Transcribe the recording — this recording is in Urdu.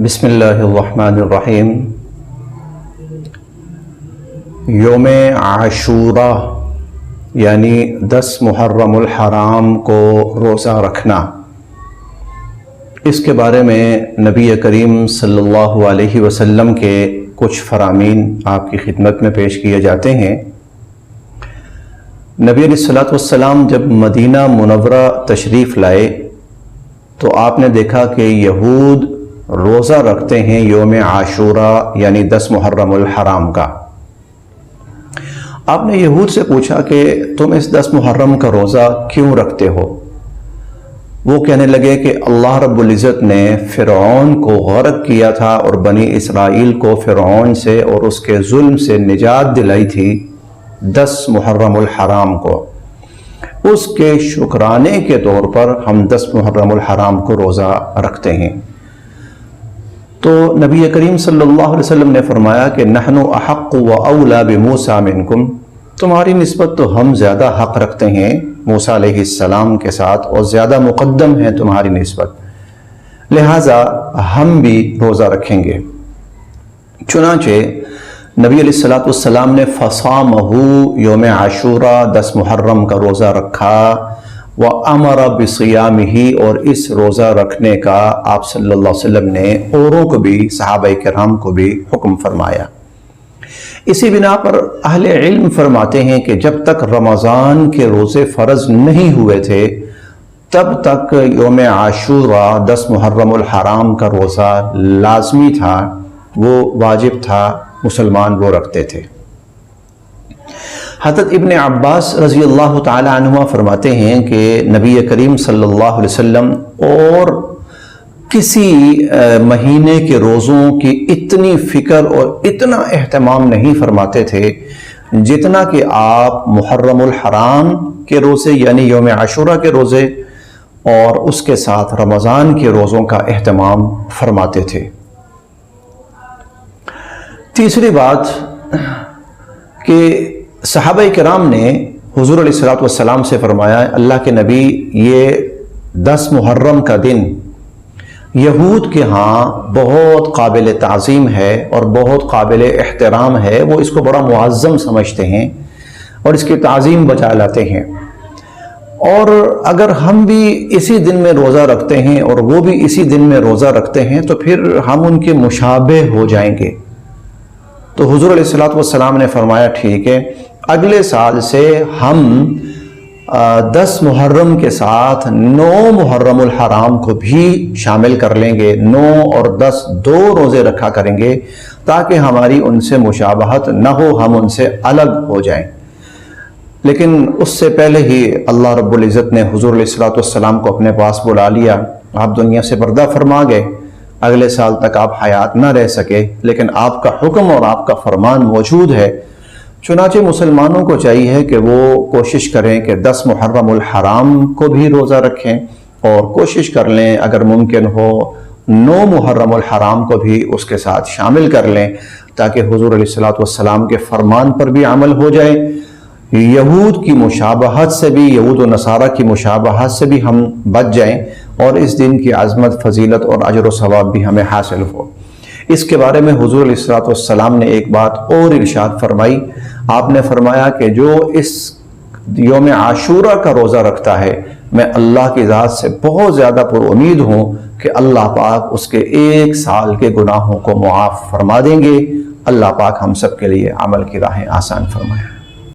بسم اللہ الرحمن الرحیم۔ یوم عاشورہ یعنی 10 محرم الحرام کو روزہ رکھنا، اس کے بارے میں نبی کریم صلی اللہ علیہ وسلم کے کچھ فرامین آپ کی خدمت میں پیش کیے جاتے ہیں۔ نبی علیہ الصلوۃ والسلام جب مدینہ منورہ تشریف لائے تو آپ نے دیکھا کہ یہود روزہ رکھتے ہیں یوم عاشورہ یعنی 10 محرم الحرام کا۔ آپ نے یہود سے پوچھا کہ تم اس 10 محرم کا روزہ کیوں رکھتے ہو؟ وہ کہنے لگے کہ اللہ رب العزت نے فرعون کو غرق کیا تھا اور بنی اسرائیل کو فرعون سے اور اس کے ظلم سے نجات دلائی تھی 10 محرم الحرام کو۔ اس کے شکرانے کے طور پر ہم 10 محرم الحرام کو روزہ رکھتے ہیں۔ تو نبی کریم صلی اللہ علیہ وسلم نے فرمایا کہ نحن احق و اولا بموسیٰ منکم، تمہاری نسبت تو ہم زیادہ حق رکھتے ہیں موسیٰ علیہ السلام کے ساتھ اور زیادہ مقدم ہیں تمہاری نسبت، لہٰذا ہم بھی روزہ رکھیں گے۔ چنانچہ نبی علیہ السلام نے فصامہ یوم عاشورہ 10 محرم کا روزہ رکھا، وَأَمَرَ بِصِيَامِهِ، اور اس روزہ رکھنے کا آپ صلی اللہ علیہ وسلم نے اوروں کو بھی، صحابہ کرام کو بھی حکم فرمایا۔ اسی بنا پر اہل علم فرماتے ہیں کہ جب تک رمضان کے روزے فرض نہیں ہوئے تھے تب تک یوم عاشورہ 10 محرم الحرام کا روزہ لازمی تھا، وہ واجب تھا، مسلمان وہ رکھتے تھے۔ حضرت ابن عباس رضی اللہ تعالی عنہ فرماتے ہیں کہ نبی کریم صلی اللہ علیہ وسلم اور کسی مہینے کے روزوں کی اتنی فکر اور اتنا اہتمام نہیں فرماتے تھے جتنا کہ آپ محرم الحرام کے روزے یعنی یوم عاشورہ کے روزے اور اس کے ساتھ رمضان کے روزوں کا اہتمام فرماتے تھے۔ تیسری بات کہ صحابہ کرام نے حضور علیہ الصلوۃ والسلام سے فرمایا، اللہ کے نبی یہ 10 محرم کا دن یہود کے ہاں بہت قابل تعظیم ہے اور بہت قابل احترام ہے، وہ اس کو بڑا معظم سمجھتے ہیں اور اس کی تعظیم بجا لاتے ہیں، اور اگر ہم بھی اسی دن میں روزہ رکھتے ہیں اور وہ بھی اسی دن میں روزہ رکھتے ہیں تو پھر ہم ان کے مشابہ ہو جائیں گے۔ تو حضور علیہ الصلوۃ والسلام نے فرمایا ٹھیک ہے، اگلے سال سے ہم 10 محرم کے ساتھ 9 محرم الحرام کو بھی شامل کر لیں گے، 9 اور 10 2 روزے رکھا کریں گے تاکہ ہماری ان سے مشابہت نہ ہو، ہم ان سے الگ ہو جائیں۔ لیکن اس سے پہلے ہی اللہ رب العزت نے حضور علیہ الصلوۃ والسلام کو اپنے پاس بلا لیا، آپ دنیا سے پردہ فرما گئے، اگلے سال تک آپ حیات نہ رہ سکے، لیکن آپ کا حکم اور آپ کا فرمان موجود ہے۔ چنانچہ مسلمانوں کو چاہیے کہ وہ کوشش کریں کہ 10 محرم الحرام کو بھی روزہ رکھیں اور کوشش کر لیں اگر ممکن ہو 9 محرم الحرام کو بھی اس کے ساتھ شامل کر لیں تاکہ حضور علیہ الصلوۃ والسلام کے فرمان پر بھی عمل ہو جائے، یہود کی مشابہت سے بھی، یہود و نصارہ کی مشابہت سے بھی ہم بچ جائیں اور اس دن کی عظمت، فضیلت اور اجر و ثواب بھی ہمیں حاصل ہو۔ اس کے بارے میں حضور علیہ الصلوۃ والسلام نے ایک بات اور ارشاد فرمائی، آپ نے فرمایا کہ جو اس یوم عاشورہ کا روزہ رکھتا ہے میں اللہ کی ذات سے بہت زیادہ پر امید ہوں کہ اللہ پاک اس کے 1 سال کے گناہوں کو معاف فرما دیں گے۔ اللہ پاک ہم سب کے لیے عمل کی راہیں آسان فرمائے۔